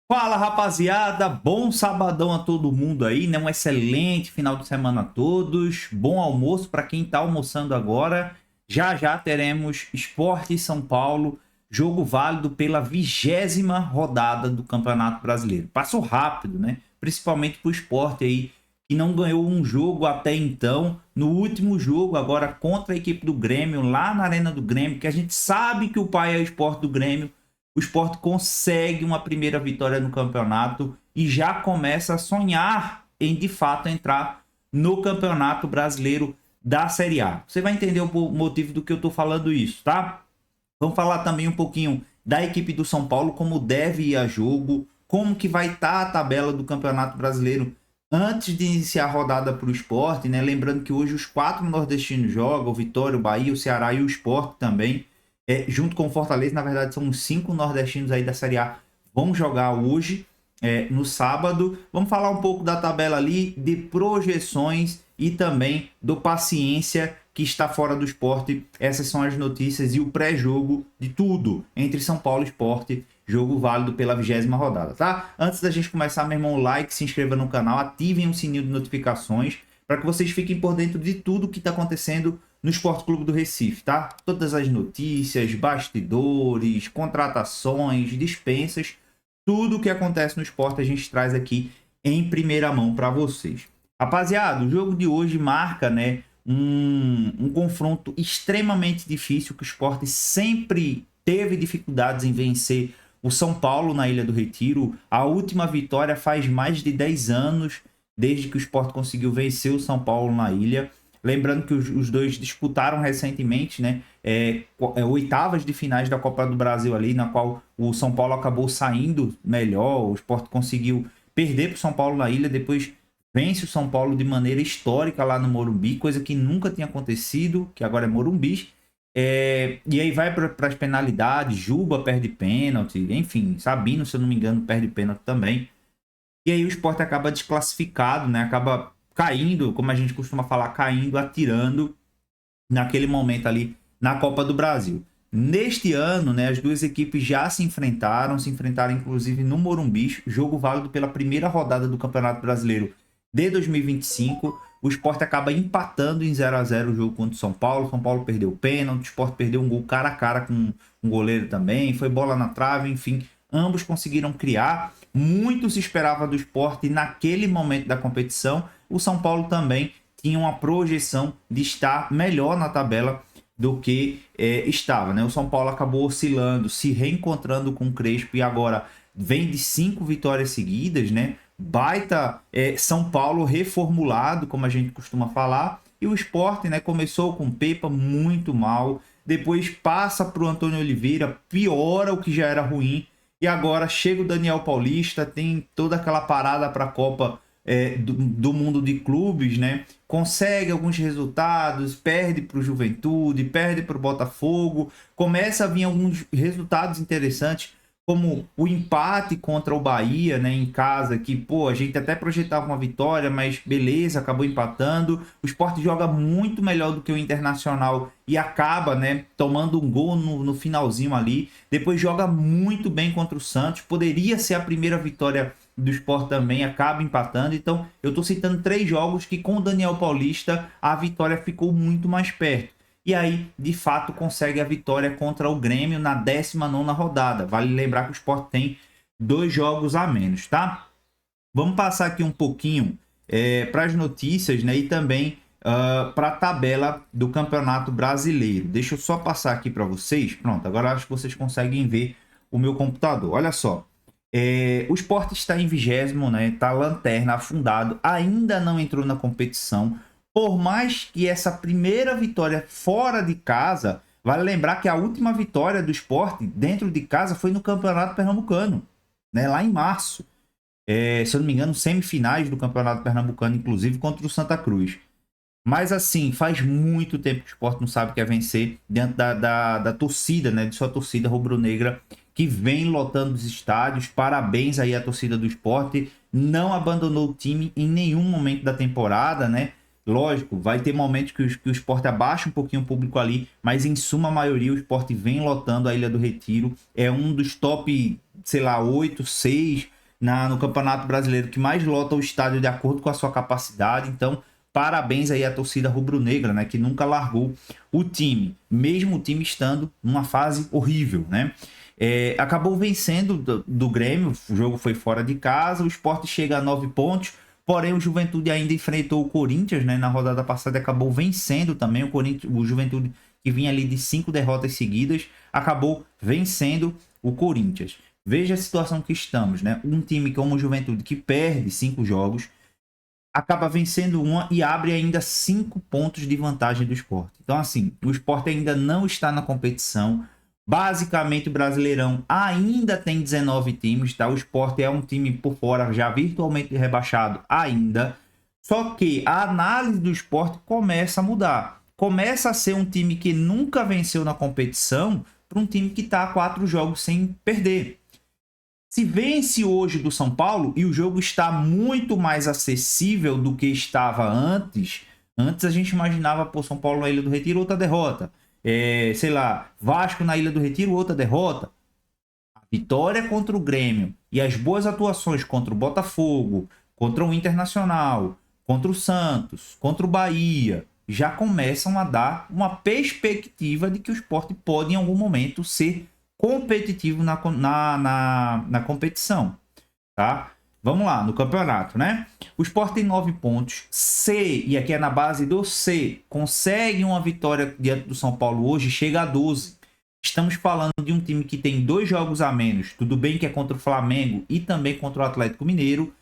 Fala, rapaziada, bom sabadão a todo mundo aí, né? Um excelente final de semana a todos, bom almoço para quem tá almoçando agora. Já já teremos Sport e São Paulo, jogo válido pela 20ª rodada do Campeonato Brasileiro. Passou rápido, né? Principalmente pro Sport aí, que não ganhou um jogo até então. No último jogo, agora contra a equipe do Grêmio, lá na Arena do Grêmio, que a gente sabe que o pai é o Sport do Grêmio, o Sport consegue uma primeira vitória no campeonato e já começa a sonhar em de fato entrar no Campeonato Brasileiro da Série A. Você vai entender o motivo do que eu estou falando isso, tá? Vamos falar também um pouquinho da equipe do São Paulo, como deve ir a jogo, como que vai estar a tabela do Campeonato Brasileiro antes de iniciar a rodada para o Sport, né? Lembrando que hoje os 4 nordestinos jogam, o Vitória, o Bahia, o Ceará e o Sport também. Junto com o Fortaleza, na verdade, são os 5 nordestinos aí da Série A vão jogar hoje, no sábado. Vamos falar um pouco da tabela ali, de projeções e também do Paciência, que está fora do Sport. Essas são as notícias e o pré-jogo de tudo entre São Paulo e Sport, jogo válido pela 20ª rodada, tá? Antes da gente começar, meu irmão, like, se inscreva no canal, ativem o sininho de notificações para que vocês fiquem por dentro de tudo que está acontecendo no Esporte Clube do Recife, tá? Todas as notícias, bastidores, contratações, dispensas, tudo o que acontece no esporte a gente traz aqui em primeira mão para vocês. Rapaziada, o jogo de hoje marca, né, um confronto extremamente difícil, que o Sport sempre teve dificuldades em vencer o São Paulo na Ilha do Retiro. A última vitória faz mais de 10 anos, desde que o Sport conseguiu vencer o São Paulo na ilha. Lembrando que os dois disputaram recentemente, né, oitavas de finais da Copa do Brasil ali, na qual o São Paulo acabou saindo melhor. O Sport conseguiu perder para o São Paulo na ilha, depois vence o São Paulo de maneira histórica lá no Morumbi, coisa que nunca tinha acontecido, que agora é Morumbi. E aí vai para as penalidades, Juba perde pênalti, enfim, Sabino, se eu não me engano, perde pênalti também. E aí o Sport acaba desclassificado, né? Acaba caindo, como a gente costuma falar, caindo, atirando naquele momento ali na Copa do Brasil. Neste ano, né, as duas equipes já se enfrentaram inclusive no Morumbi, jogo válido pela primeira rodada do Campeonato Brasileiro de 2025. O Sport acaba empatando em 0-0 o jogo contra o São Paulo. São Paulo perdeu o pênalti, o Sport perdeu um gol cara a cara com um goleiro também, foi bola na trave, enfim, ambos conseguiram criar. Muito se esperava do Sport naquele momento da competição. O São Paulo também tinha uma projeção de estar melhor na tabela do que estava, né? O São Paulo acabou oscilando, se reencontrando com o Crespo e agora vem de 5 vitórias seguidas, né? Baita São Paulo reformulado, como a gente costuma falar. E o Sport, né, começou com o Pepa muito mal, depois passa para o Antônio Oliveira, piora o que já era ruim, e agora chega o Daniel Paulista, tem toda aquela parada para a Copa do mundo de clubes, né? Consegue alguns resultados, perde para o Juventude, perde para o Botafogo, começa a vir alguns resultados interessantes, como o empate contra o Bahia, né, em casa, que, pô, a gente até projetava uma vitória, mas beleza, acabou empatando. O Sport joga muito melhor do que o Internacional e acaba, né, tomando um gol no finalzinho ali. Depois joga muito bem contra o Santos, poderia ser a primeira vitória do Sport também, acaba empatando. Então, eu tô citando 3 jogos que com o Daniel Paulista a vitória ficou muito mais perto. E aí, de fato, consegue a vitória contra o Grêmio na 19ª rodada. Vale lembrar que o Sport tem 2 jogos a menos, tá? Vamos passar aqui um pouquinho para as notícias, né? E também para a tabela do Campeonato Brasileiro. Deixa eu só passar aqui para vocês. Pronto, agora acho que vocês conseguem ver o meu computador. Olha só. O Sport está em 20º, né? Está lanterna, afundado. Ainda não entrou na competição. Por mais que essa primeira vitória fora de casa, vale lembrar que a última vitória do Sport dentro de casa foi no Campeonato Pernambucano, né? Lá em março. Se eu não me engano, semifinais do Campeonato Pernambucano, inclusive contra o Santa Cruz. Mas assim, faz muito tempo que o Sport não sabe o que é vencer diante da torcida, né? De sua torcida rubro-negra, que vem lotando os estádios. Parabéns aí à torcida do Sport. Não abandonou o time em nenhum momento da temporada, né? Lógico, vai ter momentos que o Sport abaixa um pouquinho o público ali, mas em suma maioria o Sport vem lotando a Ilha do Retiro. É um dos top, sei lá, 8, 6 no Campeonato Brasileiro que mais lota o estádio de acordo com a sua capacidade. Então, parabéns aí à torcida rubro-negra, né, que nunca largou o time, mesmo o time estando numa fase horrível, né? Acabou vencendo do Grêmio, o jogo foi fora de casa, o Sport chega a 9 pontos, porém o Juventude ainda enfrentou o Corinthians, né, na rodada passada acabou vencendo também, o Juventude que vinha ali de 5 derrotas seguidas, acabou vencendo o Corinthians. Veja a situação que estamos, né? Um time como o Juventude que perde 5 jogos, acaba vencendo uma e abre ainda 5 pontos de vantagem do Sport. Então, assim, o Sport ainda não está na competição. Basicamente, o Brasileirão ainda tem 19 times, tá? O Sport é um time por fora, já virtualmente rebaixado ainda. Só que a análise do Sport começa a mudar. Começa a ser um time que nunca venceu na competição para um time que está a 4 jogos sem perder. Se vence hoje do São Paulo e o jogo está muito mais acessível do que estava antes. Antes a gente imaginava, pô, São Paulo na Ilha do Retiro, outra derrota. Sei lá, Vasco na Ilha do Retiro, outra derrota. A vitória contra o Grêmio e as boas atuações contra o Botafogo, contra o Internacional, contra o Santos, contra o Bahia, já começam a dar uma perspectiva de que o Sport pode em algum momento ser competitivo na competição, tá? Vamos lá, no campeonato, né? O Sport tem 9 pontos. C, e aqui é na base do C, consegue uma vitória diante do São Paulo hoje, chega a 12. Estamos falando de um time que tem 2 jogos a menos. Tudo bem que é contra o Flamengo e também contra o Atlético Mineiro.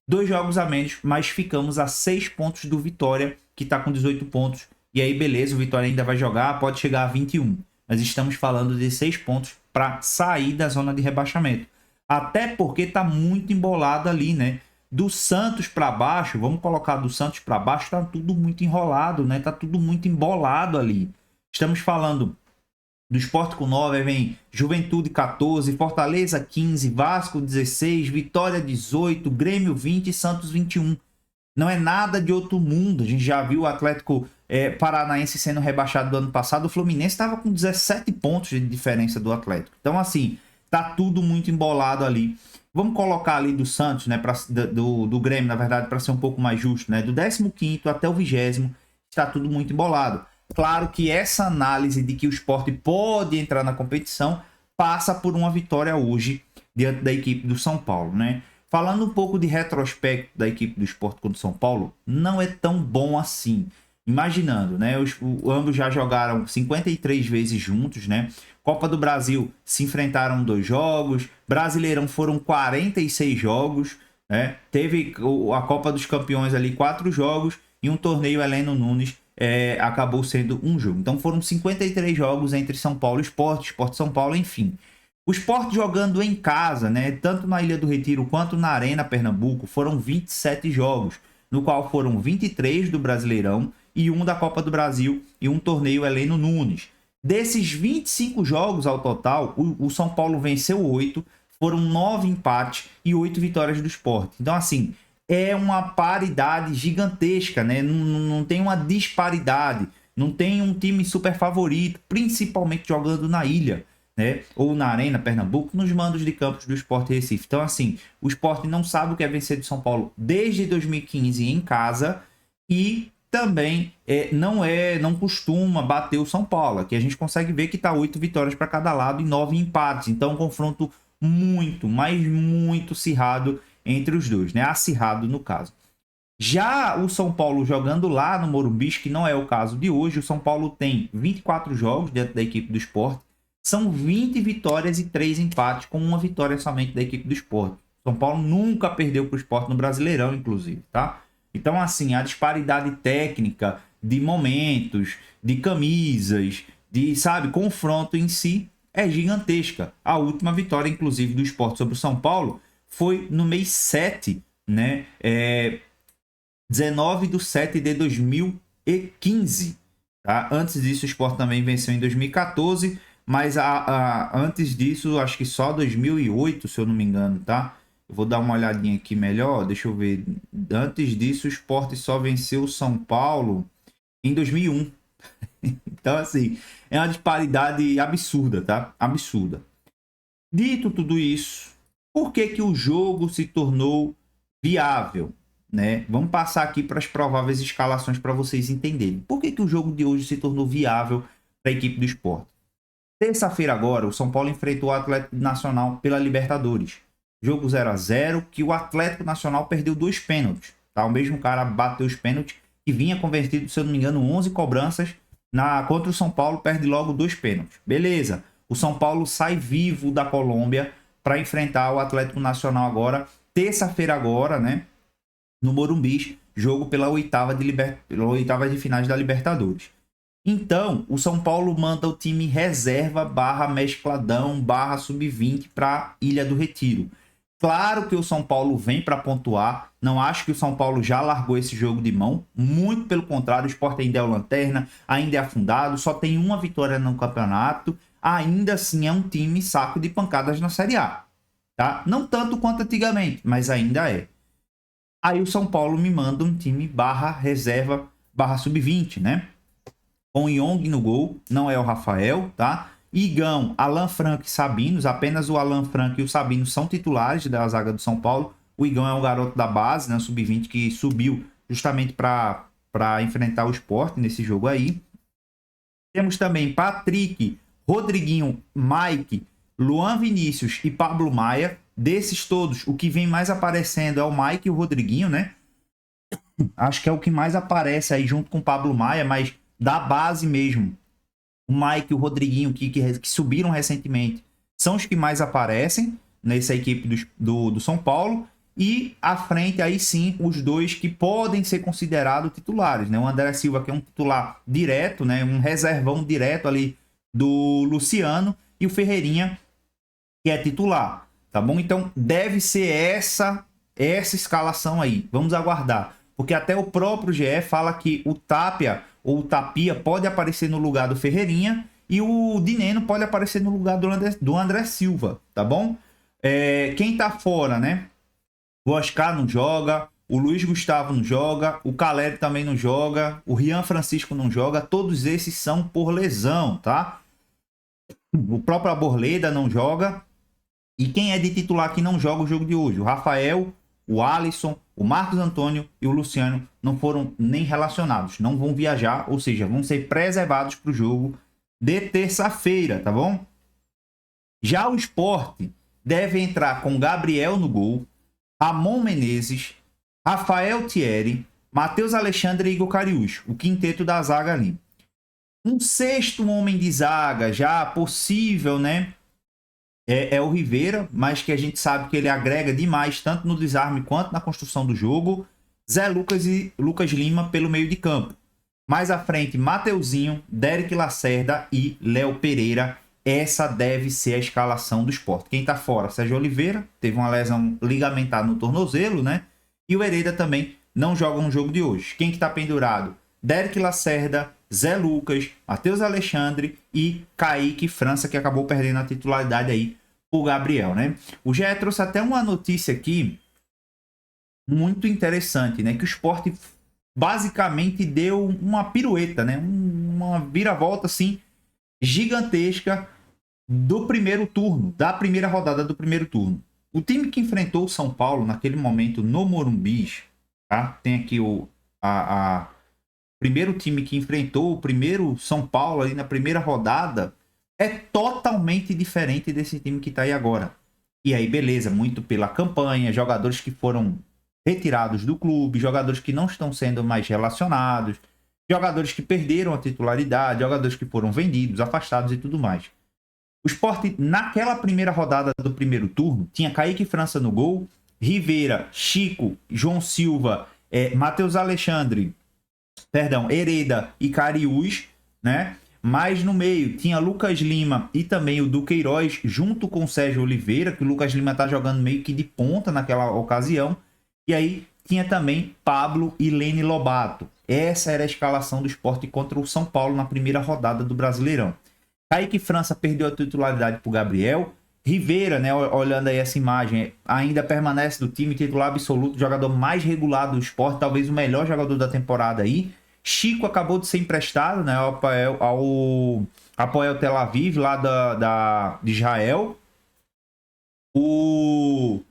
2 jogos a menos, mas ficamos a 6 pontos do Vitória, que está com 18 pontos. E aí, beleza, o Vitória ainda vai jogar, pode chegar a 21. Mas estamos falando de 6 pontos para sair da zona de rebaixamento. Até porque está muito embolado ali, né? Do Santos para baixo, vamos colocar do Santos para baixo, está tudo muito enrolado, né? Tá tudo muito embolado ali. Estamos falando do Sport com 9, aí vem Juventude 14, Fortaleza 15, Vasco 16, Vitória 18, Grêmio 20 e Santos 21. Não é nada de outro mundo. A gente já viu o Atlético Paranaense sendo rebaixado do ano passado. O Fluminense estava com 17 pontos de diferença do Atlético. Então, assim, tá tudo muito embolado ali. Vamos colocar ali do Santos, né, do Grêmio, na verdade, para ser um pouco mais justo, né? Do 15º até o 20º, está tudo muito embolado. Claro que essa análise de que o Sport pode entrar na competição passa por uma vitória hoje diante da equipe do São Paulo, né? Falando um pouco de retrospecto da equipe do Sport contra o São Paulo, não é tão bom assim. Imaginando, né? Ambos já jogaram 53 vezes juntos, né? Copa do Brasil se enfrentaram 2 jogos, Brasileirão foram 46 jogos, né? Teve a Copa dos Campeões ali 4 jogos e um torneio Heleno Nunes acabou sendo um jogo. Então foram 53 jogos entre São Paulo e Sport, Sport São Paulo, enfim. O Sport jogando em casa, né, tanto na Ilha do Retiro quanto na Arena Pernambuco, foram 27 jogos, no qual foram 23 do Brasileirão e um da Copa do Brasil e um torneio Heleno Nunes. Desses 25 jogos ao total, o São Paulo venceu 8, foram 9 empates e 8 vitórias do Sport. Então, assim, é uma paridade gigantesca, né? Não tem uma disparidade, não tem um time super favorito, principalmente jogando na ilha, né? Ou na Arena Pernambuco, nos mandos de campos do Sport Recife. Então, assim, o Sport não sabe o que é vencer do São Paulo desde 2015 em casa e também não costuma bater o São Paulo. Aqui a gente consegue ver que está 8 vitórias para cada lado e 9 empates. Então, um confronto muito, mas muito acirrado entre os dois, né? Acirrado no caso. Já o São Paulo jogando lá no Morumbi, que não é o caso de hoje, o São Paulo tem 24 jogos dentro da equipe do Sport. São 20 vitórias e 3 empates, com uma vitória somente da equipe do Sport. São Paulo nunca perdeu para o Sport no Brasileirão, inclusive, tá? Então, assim, a disparidade técnica de momentos, de camisas, de, sabe, confronto em si é gigantesca. A última vitória, inclusive, do Sport sobre o São Paulo foi no mês 7, né? 19/7/2015. Tá? Antes disso, o Sport também venceu em 2014, mas antes disso, acho que só 2008, se eu não me engano, tá? Eu vou dar uma olhadinha aqui melhor, deixa eu ver. Antes disso, o Sport só venceu o São Paulo em 2001. Então, assim, é uma disparidade absurda, tá? Absurda. Dito tudo isso, Por que que o jogo se tornou viável? Né? Vamos passar aqui para as prováveis escalações para vocês entenderem. Por que que o jogo de hoje se tornou viável para a equipe do Sport? Terça-feira agora, o São Paulo enfrentou o Atlético Nacional pela Libertadores. Jogo 0-0, que o Atlético Nacional perdeu 2 pênaltis. Tá? O mesmo cara bateu os pênaltis e vinha convertido, se eu não me engano, 11 cobranças. Contra o São Paulo, perde logo 2 pênaltis. Beleza. O São Paulo sai vivo da Colômbia para enfrentar o Atlético Nacional agora. Terça-feira agora, né? No Morumbi, jogo pela oitava de finais da Libertadores. Então, o São Paulo manda o time reserva barra mescladão barra sub-20 para Ilha do Retiro. Claro que o São Paulo vem para pontuar. Não acho que o São Paulo já largou esse jogo de mão. Muito pelo contrário, o Sport ainda é o lanterna, ainda é afundado, só tem uma vitória no campeonato. Ainda assim é um time saco de pancadas na Série A. Tá? Não tanto quanto antigamente, mas ainda é. Aí o São Paulo me manda um time barra reserva barra sub-20, né? Com o Young no gol, não é o Rafael, tá? Igão, Alan Franco e Sabinos, apenas o Alan Franco e o Sabinos são titulares da zaga do São Paulo. O Igão é um garoto da base, né, sub-20, que subiu justamente para enfrentar o Sport nesse jogo aí. Temos também Patrick, Rodriguinho, Mike, Luan Vinícius e Pablo Maia. Desses todos, o que vem mais aparecendo é o Mike e o Rodriguinho, né? Acho que é o que mais aparece aí junto com o Pablo Maia, mas da base mesmo. O Mike e o Rodriguinho, que subiram recentemente, são os que mais aparecem nessa equipe do São Paulo. E à frente, aí sim, os dois que podem ser considerados titulares, né? O André Silva, que é um titular direto, né? Um reservão direto ali do Luciano. E o Ferreirinha, que é titular, tá bom? Então, deve ser essa escalação aí. Vamos aguardar. Porque até o próprio GE fala que o Tapia ou o Tapia pode aparecer no lugar do Ferreirinha e o Dineno pode aparecer no lugar do André Silva, tá bom? Quem tá fora, né? O Oscar não joga, o Luiz Gustavo não joga, o Caleri também não joga, o Rian Francisco não joga, todos esses são por lesão, tá? O próprio Arboleda não joga. E quem é de titular que não joga o jogo de hoje? O Rafael, o Alisson, o Marcos Antônio e o Luciano não foram nem relacionados. Não vão viajar, ou seja, vão ser preservados para o jogo de terça-feira, tá bom? Já o Sport deve entrar com Gabriel no gol, Ramon Menezes, Rafael Thierry, Matheus Alexandre e Igor Cariús, o quinteto da zaga ali. Um sexto homem de zaga já possível, né? É o Rivera, mas que a gente sabe que ele agrega demais, tanto no desarme quanto na construção do jogo. Zé Lucas e Lucas Lima pelo meio de campo. Mais à frente, Mateuzinho, Derek Lacerda e Léo Pereira. Essa deve ser a escalação do Sport. Quem tá fora? Sérgio Oliveira, teve uma lesão ligamentar no tornozelo, né? E o Hereda também não joga no jogo de hoje. Quem que tá pendurado? Derek Lacerda, Zé Lucas, Matheus Alexandre e Kaique França, que acabou perdendo a titularidade aí o Gabriel, né? O GE trouxe até uma notícia aqui muito interessante, né? Que o Sport basicamente deu uma pirueta, né? Uma viravolta assim gigantesca do primeiro turno, da primeira rodada do primeiro turno. O time que enfrentou o São Paulo naquele momento no Morumbi, tá? Tem aqui o primeiro time que enfrentou o primeiro São Paulo ali na primeira rodada é totalmente diferente desse time que tá aí agora. E aí, beleza, muito pela campanha, jogadores que foram retirados do clube, jogadores que não estão sendo mais relacionados, jogadores que perderam a titularidade, jogadores que foram vendidos, afastados e tudo mais. O Sport, naquela primeira rodada do primeiro turno, tinha Kaique França no gol, Rivera, Chico, João Silva, Matheus Alexandre, Hereda e Cariús, né? Mas no meio tinha Lucas Lima e também o Duqueiroz junto com o Sérgio Oliveira, que o Lucas Lima tá jogando meio que de ponta naquela ocasião. E aí tinha também Pablo e Lene Lobato. Essa era a escalação do Sport contra o São Paulo na primeira rodada do Brasileirão. Kaique França perdeu a titularidade para o Gabriel. Rivera, né, olhando aí essa imagem, ainda permanece do time, titular absoluto, jogador mais regular do Sport, talvez o melhor jogador da temporada aí. Chico acabou de ser emprestado, né, ao Apoel Tel Aviv, lá de Israel. O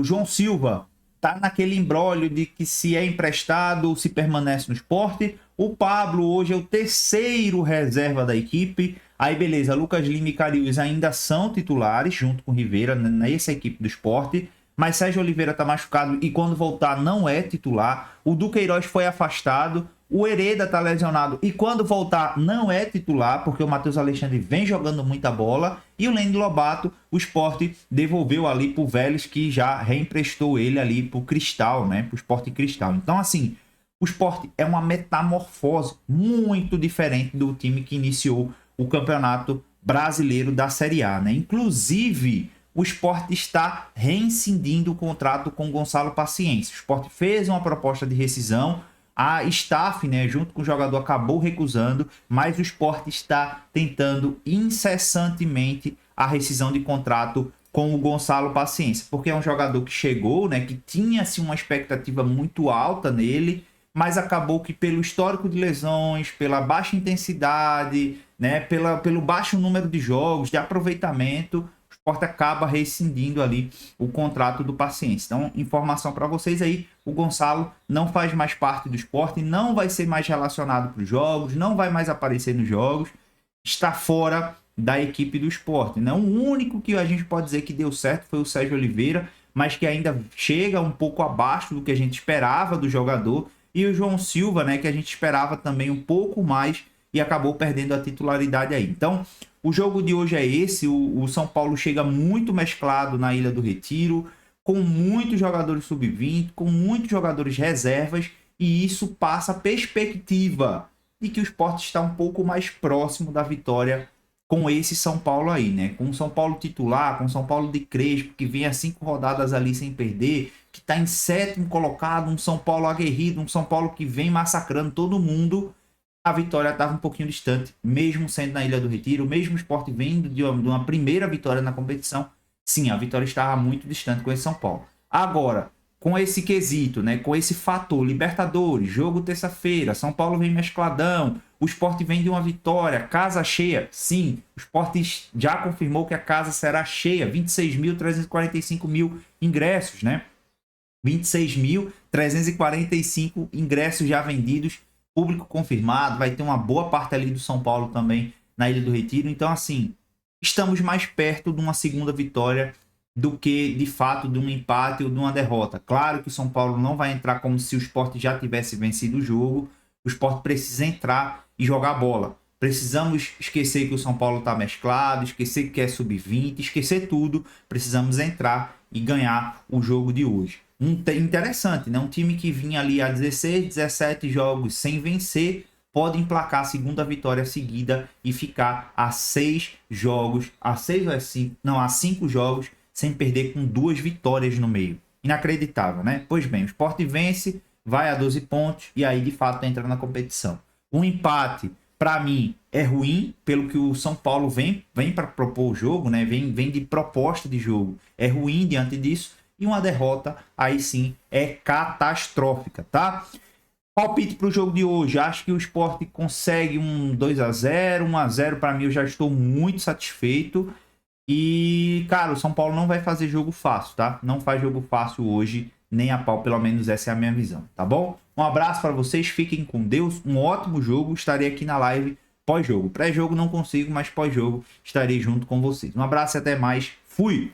João Silva tá naquele imbróglio de que se é emprestado ou se permanece no Sport. O Pablo hoje é o terceiro reserva da equipe. Aí beleza, Lucas Lima e Cariús ainda são titulares junto com o Rivera nessa equipe do Sport. Mas Sérgio Oliveira tá machucado e quando voltar não é titular. O Duqueiroz foi afastado. O Hereda tá lesionado e quando voltar não é titular, porque o Matheus Alexandre vem jogando muita bola. E o Lene Lobato, o Sport devolveu ali pro Vélez, que já reemprestou ele ali pro Cristal, né? Pro Sport Cristal. Então, assim, o Sport é uma metamorfose muito diferente do time que iniciou o Campeonato Brasileiro da Série A, né? Inclusive, o Sport está rescindindo o contrato com o Gonçalo Paciência. O Sport fez uma proposta de rescisão. A staff, né, junto com o jogador, acabou recusando, mas o Sport está tentando incessantemente a rescisão de contrato com o Gonçalo Paciência, porque é um jogador que chegou, né, que tinha-se uma expectativa muito alta nele, mas acabou que pelo histórico de lesões, pela baixa intensidade, né, pelo baixo número de jogos, de aproveitamento, o Sport acaba rescindindo ali o contrato do Paciência. Então, informação para vocês aí, o Gonçalo não faz mais parte do Sport, não vai ser mais relacionado para os jogos, não vai mais aparecer nos jogos, está fora da equipe do Sport, né? O único que a gente pode dizer que deu certo foi o Sérgio Oliveira, mas que ainda chega um pouco abaixo do que a gente esperava do jogador, e o João Silva, né, que a gente esperava também um pouco mais e acabou perdendo a titularidade aí. Então, o jogo de hoje é esse, o São Paulo chega muito mesclado na Ilha do Retiro, com muitos jogadores sub-20, com muitos jogadores reservas, e isso passa a perspectiva de que o Sport está um pouco mais próximo da vitória com esse São Paulo aí, né? Com o São Paulo titular, com o São Paulo de Crespo, que vem a 5 rodadas ali sem perder, que está em 7º colocado, um São Paulo aguerrido, um São Paulo que vem massacrando todo mundo. A vitória estava um pouquinho distante, mesmo sendo na Ilha do Retiro, mesmo o Sport vindo de uma primeira vitória na competição. Sim, a vitória estava muito distante com esse São Paulo. Agora, com esse quesito, né, com esse fator, Libertadores, jogo terça-feira, São Paulo vem mescladão, o Sport vem de uma vitória, casa cheia. Sim, o Sport já confirmou que a casa será cheia, 26.345 ingressos, né? 26.345 ingressos já vendidos, público confirmado, vai ter uma boa parte ali do São Paulo também na Ilha do Retiro. Então, assim, estamos mais perto de uma segunda vitória do que, de fato, de um empate ou de uma derrota. Claro que o São Paulo não vai entrar como se o Sport já tivesse vencido o jogo. O Sport precisa entrar e jogar bola. Precisamos esquecer que o São Paulo está mesclado, esquecer que é sub-20, esquecer tudo. Precisamos entrar e ganhar o jogo de hoje. Interessante, né? Um time que vinha ali a 16, 17 jogos sem vencer, pode emplacar a segunda vitória seguida e ficar a 6 jogos, a 6 ou é 5? Não, a 5 jogos sem perder, com 2 vitórias no meio. Inacreditável, né? Pois bem, o Sport vence, vai a 12 pontos e aí de fato entra na competição. Um empate, para mim, é ruim, pelo que o São Paulo vem para propor o jogo, né? Vem de proposta de jogo. É ruim diante disso. E uma derrota, aí sim, é catastrófica, tá? Palpite para o jogo de hoje. Acho que o Sport consegue um 2-0, 1-0 para mim eu já estou muito satisfeito. E, cara, o São Paulo não vai fazer jogo fácil, tá? Não faz jogo fácil hoje, nem a pau, pelo menos essa é a minha visão, tá bom? Um abraço para vocês, fiquem com Deus, um ótimo jogo, estarei aqui na live pós-jogo. Pré-jogo não consigo, mas pós-jogo estarei junto com vocês. Um abraço e até mais, fui!